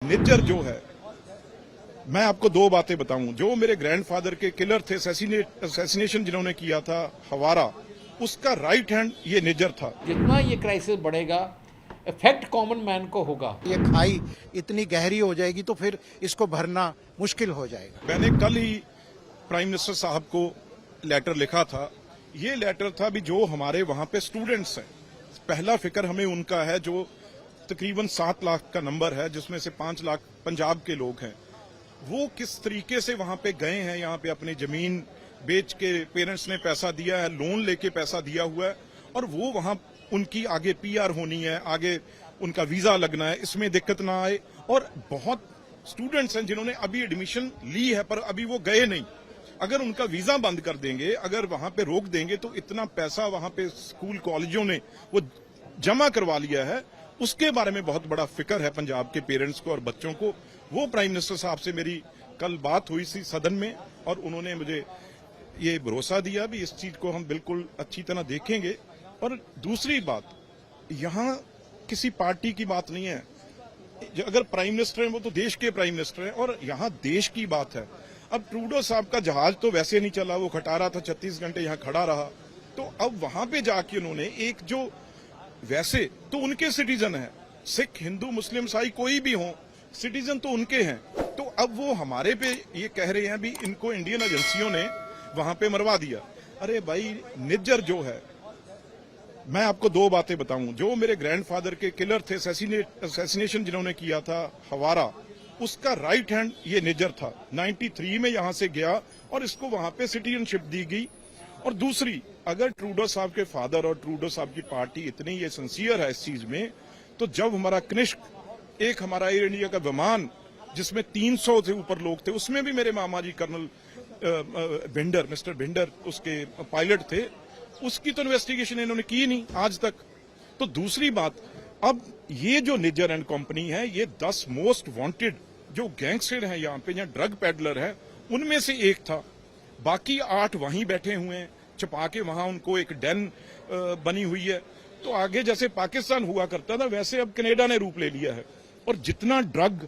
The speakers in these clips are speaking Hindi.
निज्जर जो है, मैं आपको दो बातें बताऊं। जो मेरे ग्रैंडफादर के किलर थे, असैसिनेशन जिन्होंने किया था हवारा, उसका राइट हैंड ये निज्जर था। जितना ये क्राइसिस बढ़ेगा, इफेक्ट कॉमन मैन को होगा। ये खाई इतनी गहरी हो जाएगी तो फिर इसको भरना मुश्किल हो जाएगा। मैंने कल ही प्राइम मिनिस्टर साहब को लेटर लिखा था। ये लेटर था भी जो हमारे वहां पे स्टूडेंट्स हैं, पहला फिक्र हमें उनका है जो तकरीबन 7 लाख का नंबर है, जिसमें से 5 लाख पंजाब के लोग हैं। वो किस तरीके से वहां पे गए हैं, यहाँ पे अपनी जमीन बेच के पेरेंट्स ने पैसा दिया है, लोन लेके पैसा दिया हुआ है, और वो वहां उनकी आगे पीआर होनी है, आगे उनका वीजा लगना है, इसमें दिक्कत ना आए। और बहुत स्टूडेंट्स हैं जिन्होंने अभी एडमिशन ली है पर अभी वो गए नहीं। अगर उनका वीजा बंद कर देंगे, अगर वहां पे रोक देंगे, तो इतना पैसा वहां पे स्कूल कॉलेजों ने वो जमा करवा लिया है, उसके बारे में बहुत बड़ा फिक्र है पंजाब के पेरेंट्स को और बच्चों को। वो प्राइम मिनिस्टर साहब से मेरी कल बात हुई थी सदन में, और उन्होंने मुझे ये भरोसा दिया भी इस चीज को हम बिल्कुल अच्छी तरह देखेंगे। और दूसरी बात, यहाँ किसी पार्टी की बात नहीं है। अगर प्राइम मिनिस्टर हैं वो तो देश के प्राइम मिनिस्टर हैं, और यहाँ देश की बात है। अब ट्रूडो साहब का जहाज तो वैसे नहीं चला, वो खटारा था, 36 घंटे यहाँ खड़ा रहा। तो अब वहां पे जाके उन्होंने एक जो वैसे तो उनके सिटीजन है, सिख हिंदू मुस्लिम ईसाई कोई भी हो, सिटीजन तो उनके हैं। तो अब वो हमारे पे ये कह रहे हैं भी इनको इंडियन एजेंसियों ने वहां पे मरवा दिया। अरे भाई, निज्जर जो है, मैं आपको दो बातें बताऊं। जो मेरे ग्रैंडफादर के किलर थे, असैसिनेशन जिन्होंने किया था हवारा, उसका राइट हैंड ये निज्जर था। 93 में यहां से गया और इसको वहां पे सिटीजनशिप दी गई। और दूसरी, अगर ट्रूडो साहब के फादर और ट्रूडो साहब की पार्टी इतनी ये सिंसियर है इस चीज में, तो जब हमारा कनिष्क, एक हमारा एयर इंडिया का विमान जिसमें 300 से ऊपर लोग थे, उसमें भी मेरे मामा जी कर्नल भिंडर, मिस्टर भिंडर उसके पायलट थे, उसकी तो इन्वेस्टिगेशन इन्होंने की नहीं आज तक। तो दूसरी बात, अब ये जो निज्जर एंड कंपनी है, ये 10 मोस्ट वांटेड जो गैंगस्टर हैं यहाँ पे, यहाँ ड्रग पेडलर है, उनमें से एक था। बाकी 8 वहीं बैठे हुए हैं, छुपा के वहां उनको एक डेन बनी हुई है। तो आगे जैसे पाकिस्तान हुआ करता था, वैसे अब कनाडा ने रूप ले लिया है। और जितना ड्रग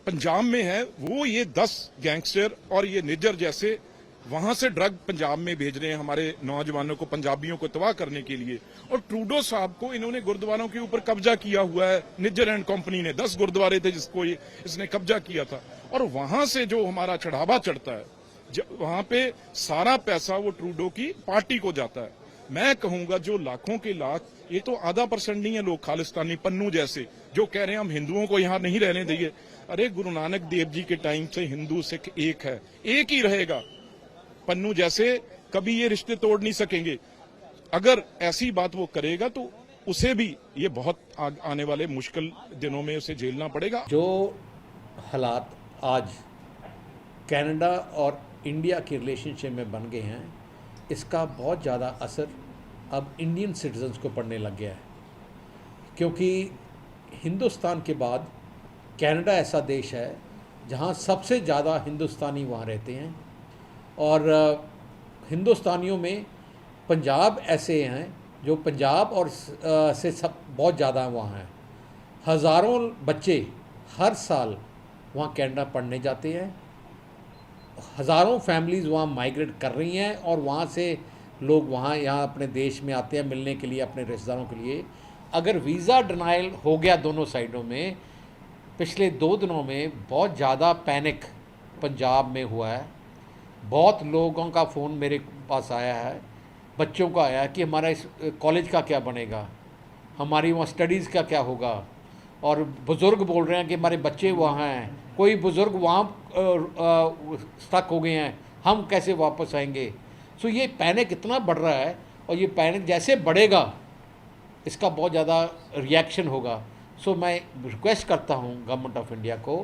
पंजाब में है, वो ये 10 गैंगस्टर और ये निज्जर जैसे वहां से ड्रग पंजाब में भेज रहे हैं, हमारे नौजवानों को, पंजाबियों को तबाह करने के लिए। और ट्रूडो साहब को इन्होंने गुरुद्वारों के ऊपर कब्जा किया हुआ है, निज्जर एंड कंपनी ने। 10 गुरुद्वारे थे जिसको इसने कब्जा किया था, और वहां से जो हमारा चढ़ावा चढ़ता है, वहां पे सारा पैसा वो ट्रूडो की पार्टी को जाता है। मैं कहूंगा जो लाखों के लाख, ये तो आधा % नहीं है लोग खालिस्तानी, पन्नू जैसे जो कह रहे हैं हम हिंदुओं को यहां नहीं रहने देंगे। अरे गुरु नानक देव जी के टाइम से हिंदू सिख एक है, एक ही रहेगा। पन्नू जैसे कभी ये रिश्ते तोड़ नहीं सकेंगे। अगर ऐसी बात वो करेगा तो उसे भी ये बहुत आने वाले मुश्किल दिनों में उसे झेलना पड़ेगा। जो हालात आज कनाडा और इंडिया के रिलेशनशिप में बन गए हैं, इसका बहुत ज़्यादा असर अब इंडियन सिटीजन्स को पड़ने लग गया है। क्योंकि हिंदुस्तान के बाद कनाडा ऐसा देश है जहाँ सबसे ज़्यादा हिंदुस्तानी वहाँ रहते हैं, और हिंदुस्तानियों में पंजाब ऐसे हैं जो पंजाब और से सब बहुत ज़्यादा वहाँ हैं। हज़ारों बच्चे हर साल वहाँ कनाडा पढ़ने जाते हैं, हज़ारों फैमिलीज़ वहाँ माइग्रेट कर रही हैं, और वहाँ से लोग वहाँ यहाँ अपने देश में आते हैं मिलने के लिए, अपने रिश्तेदारों के लिए। अगर वीज़ा डिनाइल हो गया दोनों साइडों में, पिछले 2 दिनों में बहुत ज़्यादा पैनिक पंजाब में हुआ है। बहुत लोगों का फ़ोन मेरे पास आया है, बच्चों का आया है कि हमारा इस कॉलेज का क्या बनेगा, हमारी वहाँ स्टडीज़ का क्या होगा। और बुज़ुर्ग बोल रहे हैं कि हमारे बच्चे वहाँ हैं, कोई बुज़ुर्ग वहाँ स्टक हो गए हैं, हम कैसे वापस आएंगे। सो ये पैनिक इतना बढ़ रहा है, और ये पैनिक जैसे बढ़ेगा इसका बहुत ज़्यादा रिएक्शन होगा। सो मैं रिक्वेस्ट करता हूँ गवर्नमेंट ऑफ इंडिया को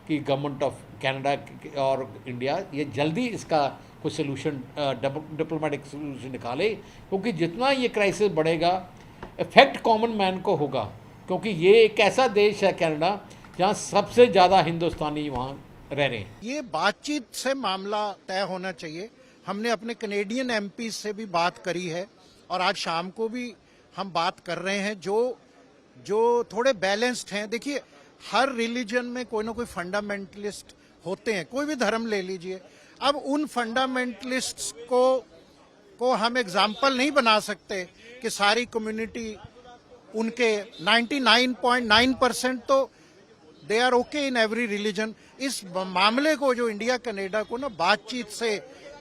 कि गवर्नमेंट ऑफ कनाडा और इंडिया ये जल्दी इसका कोई सोल्यूशन, डिप्लोमेटिक सोल्यूशन निकाले, क्योंकि जितना ये क्राइसिस बढ़ेगा इफेक्ट कॉमन मैन को होगा। क्योंकि ये एक ऐसा देश है कनाडा जहाँ सबसे ज़्यादा हिंदुस्तानी वहाँ रह रहे हैं। ये बातचीत से मामला तय होना चाहिए। हमने अपने कनेडियन एमपी से भी बात करी है, और आज शाम को भी हम बात कर रहे हैं, जो थोड़े बैलेंस्ड हैं। देखिए, हर रिलीजन में कोई ना कोई फंडामेंटलिस्ट होते हैं, कोई भी धर्म ले लीजिए। अब उन फंडामेंटलिस्ट्स को हम एग्जाम्पल नहीं बना सकते कि सारी कम्युनिटी उनके 99.9% तो they are okay in every religion. इस मामले को जो इंडिया कनाडा को ना बातचीत से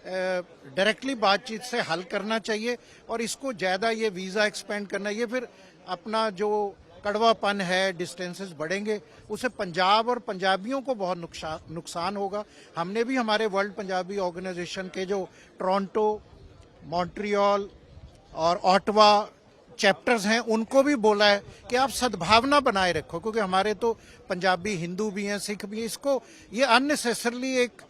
डायरेक्टली बातचीत से हल करना चाहिए और इसको ज़्यादा ये वीज़ा एक्सपेंड करना, ये फिर अपना जो कड़वापन है, डिस्टेंसेस बढ़ेंगे, उससे पंजाब और पंजाबियों को बहुत नुकसान होगा। हमने भी हमारे वर्ल्ड पंजाबी ऑर्गेनाइजेशन के जो टोरंटो, मॉन्ट्रियल और ऑटवा चैप्टर्स हैं उनको भी बोला है कि आप सद्भावना बनाए रखो, क्योंकि हमारे तो पंजाबी हिंदू भी हैं, सिख भी हैं। इसको ये अननेसेसरली एक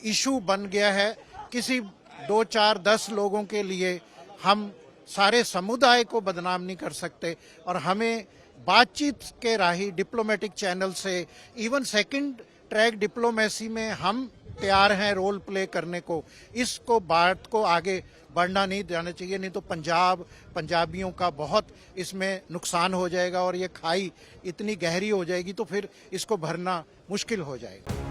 इशू बन गया है किसी 2, 4, 10 लोगों के लिए। हम सारे समुदाय को बदनाम नहीं कर सकते और हमें बातचीत के राही डिप्लोमेटिक चैनल से, इवन सेकंड ट्रैक डिप्लोमेसी में हम तैयार हैं रोल प्ले करने को। इसको बात को आगे बढ़ना नहीं देना चाहिए, नहीं तो पंजाबियों का बहुत इसमें नुकसान हो जाएगा और ये खाई इतनी गहरी हो जाएगी तो फिर इसको भरना मुश्किल हो जाएगा।